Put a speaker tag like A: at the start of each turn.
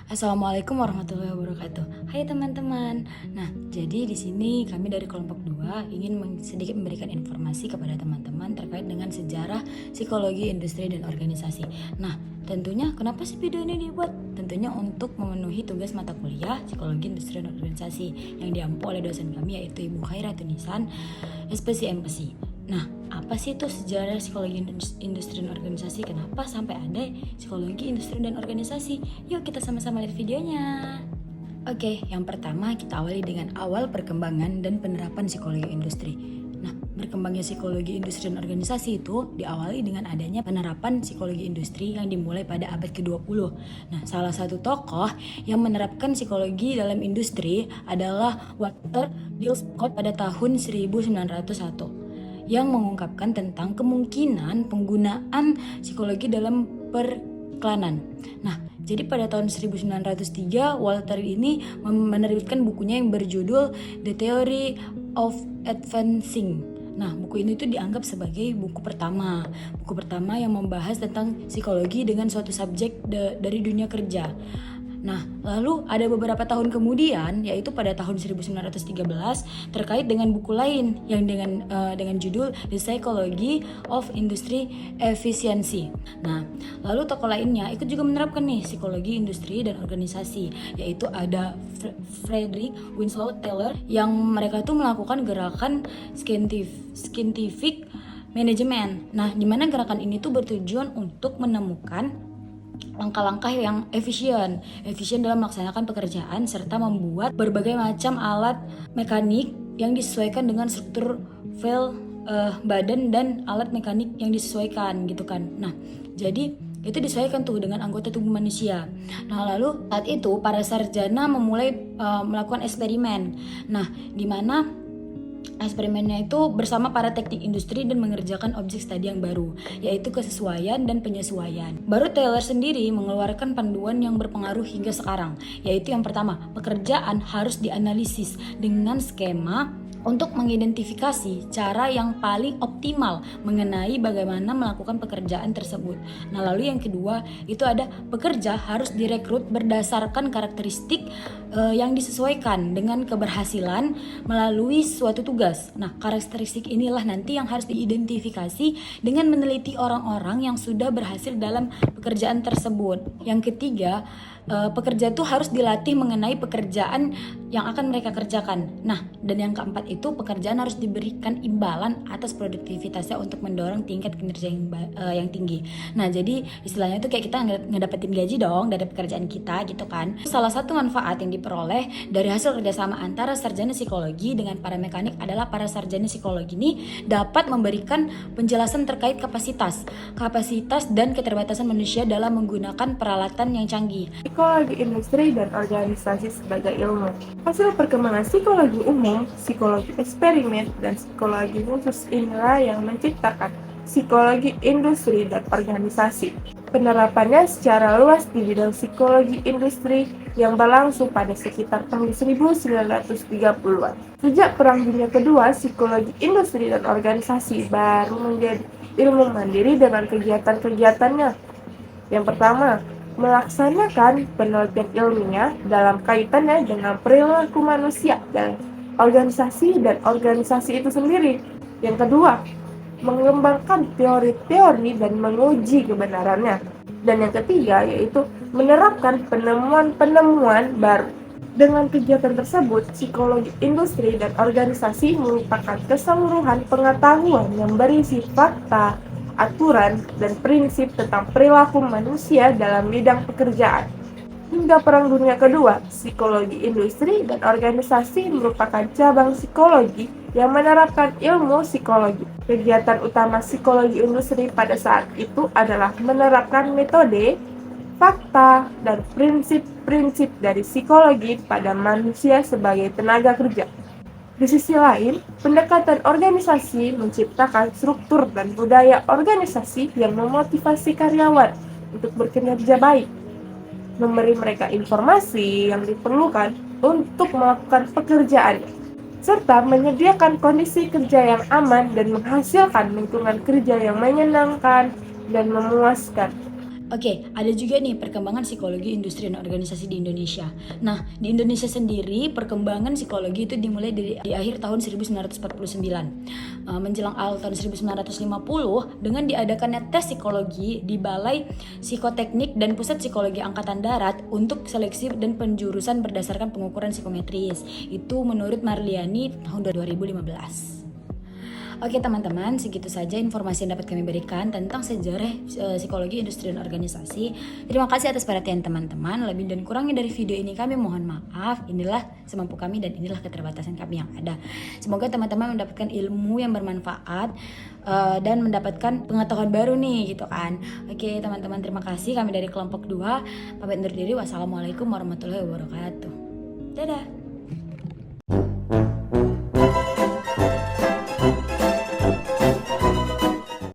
A: Assalamualaikum warahmatullahi wabarakatuh. Hai teman-teman. Nah, jadi di sini kami dari kelompok 2 ingin sedikit memberikan informasi kepada teman-teman terkait dengan sejarah psikologi industri dan organisasi. Nah, tentunya kenapa sih video ini dibuat? Tentunya untuk memenuhi tugas mata kuliah psikologi industri dan organisasi yang diampu oleh dosen kami yaitu Ibu Khairatul Nisan, SPC MPC. Nah, apa sih itu sejarah psikologi industri dan organisasi? Kenapa sampai ada psikologi industri dan organisasi? Yuk kita sama-sama lihat videonya. Oke, yang pertama kita awali dengan awal perkembangan dan penerapan psikologi industri. Nah, berkembangnya psikologi industri dan organisasi itu diawali dengan adanya penerapan psikologi industri yang dimulai pada abad ke-20. Nah, salah satu tokoh yang menerapkan psikologi dalam industri adalah Walter Dill Scott pada tahun 1901 yang mengungkapkan tentang kemungkinan penggunaan psikologi dalam periklanan. Nah, jadi pada tahun 1903 Walter ini menerbitkan bukunya yang berjudul The Theory of Advancing. Nah, buku ini tuh dianggap sebagai buku pertama yang membahas tentang psikologi dengan suatu subjek dari dunia kerja. Nah, lalu ada beberapa tahun kemudian, yaitu pada tahun 1913 terkait dengan buku lain yang dengan judul The Psychology of Industry Efficiency. Nah, lalu tokoh lainnya ikut juga menerapkan nih psikologi industri dan organisasi, yaitu ada Frederick Winslow Taylor yang mereka tuh melakukan gerakan scientific management. Nah, di mana gerakan ini tuh bertujuan untuk menemukan langkah-langkah yang efisien dalam melaksanakan pekerjaan serta membuat berbagai macam alat mekanik yang disesuaikan dengan struktur file badan dan alat mekanik yang disesuaikan gitu kan. Nah, jadi itu disesuaikan tuh dengan anggota tubuh manusia. Nah, lalu saat itu para sarjana memulai melakukan eksperimen. Nah, di mana eksperimennya itu bersama para teknik industri dan mengerjakan objek studi yang baru, yaitu kesesuaian dan penyesuaian. Baru Taylor sendiri mengeluarkan panduan yang berpengaruh hingga sekarang, yaitu yang pertama, pekerjaan harus dianalisis dengan skema untuk mengidentifikasi cara yang paling optimal mengenai bagaimana melakukan pekerjaan tersebut. Nah, lalu yang kedua itu ada pekerja harus direkrut berdasarkan karakteristik yang disesuaikan dengan keberhasilan melalui suatu tugas. Nah, karakteristik inilah nanti yang harus diidentifikasi dengan meneliti orang-orang yang sudah berhasil dalam pekerjaan tersebut. Yang ketiga, pekerja itu harus dilatih mengenai pekerjaan yang akan mereka kerjakan. Nah, dan yang keempat itu pekerjaan harus diberikan imbalan atas produktivitasnya untuk mendorong tingkat kinerja yang tinggi. Nah, jadi istilahnya itu kayak kita ngedapetin gaji dong dari pekerjaan kita gitu kan. Salah satu manfaat yang diperoleh dari hasil kerjasama antara sarjana psikologi dengan para mekanik adalah para sarjana psikologi ini dapat memberikan penjelasan terkait kapasitas dan keterbatasan manusia dalam menggunakan peralatan yang canggih.
B: Psikologi industri dan organisasi sebagai ilmu. Hasil perkembangan psikologi umum, psikologi eksperimen, dan psikologi khusus inilah yang menciptakan psikologi industri dan organisasi. Penerapannya secara luas di bidang psikologi industri yang berlangsung pada sekitar tahun 1930-an. Sejak Perang Dunia Kedua, psikologi industri dan organisasi baru menjadi ilmu mandiri dengan kegiatan-kegiatannya. Yang pertama, melaksanakan penelitian ilmiah dalam kaitannya dengan perilaku manusia dan organisasi itu sendiri. Yang kedua, mengembangkan teori-teori dan menguji kebenarannya. Dan yang ketiga yaitu menerapkan penemuan-penemuan baru. Dengan kegiatan tersebut, psikologi industri dan organisasi merupakan keseluruhan pengetahuan yang berisi fakta, aturan, dan prinsip tentang perilaku manusia dalam bidang pekerjaan. Hingga Perang Dunia Kedua, psikologi industri dan organisasi merupakan cabang psikologi yang menerapkan ilmu psikologi. Kegiatan utama psikologi industri pada saat itu adalah menerapkan metode, fakta, dan prinsip-prinsip dari psikologi pada manusia sebagai tenaga kerja. Di sisi lain, pendekatan organisasi menciptakan struktur dan budaya organisasi yang memotivasi karyawan untuk bekerja baik, memberi mereka informasi yang diperlukan untuk melakukan pekerjaan, serta menyediakan kondisi kerja yang aman dan menghasilkan lingkungan kerja yang menyenangkan dan memuaskan.
A: Oke, ada juga nih perkembangan psikologi industri dan organisasi di Indonesia. Nah, di Indonesia sendiri perkembangan psikologi itu dimulai di akhir tahun 1949. Menjelang awal tahun 1950 dengan diadakannya tes psikologi di Balai Psikoteknik dan Pusat Psikologi Angkatan Darat untuk seleksi dan penjurusan berdasarkan pengukuran psikometris. Itu menurut Marliani tahun 2015. Oke teman-teman, segitu saja informasi yang dapat kami berikan tentang sejarah psikologi industri dan organisasi. Terima kasih atas perhatian teman-teman. Lebih dan kurangnya dari video ini kami mohon maaf. Inilah semampu kami dan inilah keterbatasan kami yang ada. Semoga teman-teman mendapatkan ilmu yang bermanfaat dan mendapatkan pengetahuan baru nih gitu kan. Oke teman-teman, terima kasih. Kami dari kelompok 2 pamit undur diri. Wassalamualaikum warahmatullahi wabarakatuh. Dadah.